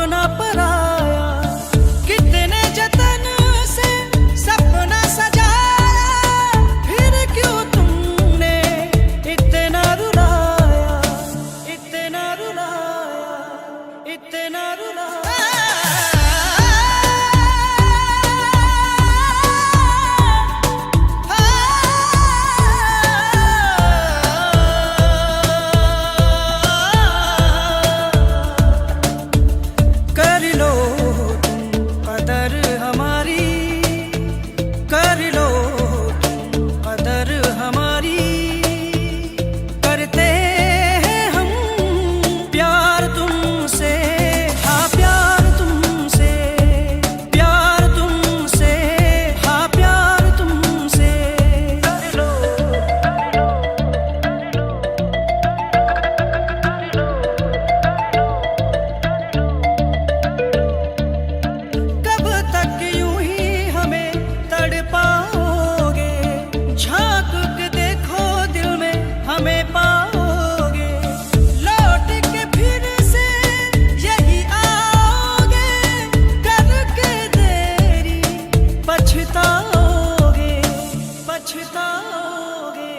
अपना पराया, कितने जतन से सपना सजाया, फिर क्यों तुमने इतना रुलाया, इतना रुलाया, इतना रुलाया। कर लो तुम कदर हमारी, कर लो तुम कदर हमारी, करते हैं हम प्यार तुमसे, हाँ प्यार तुमसे, प्यार तुमसे, हाँ प्यार तुमसे। कर लो कब तक यूं ही हमें तड़पाओगे, झांक के देखो दिल में हमें पाओगे, लौट के फिर से यही आओगे, करके देरी पछताओगे, पछताओगे।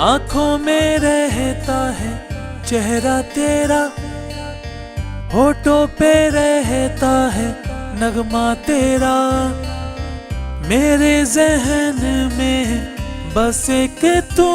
आंखों में रहता है चेहरा तेरा, होठों पे रहता है नगमा तेरा, मेरे जहन में बस एक तू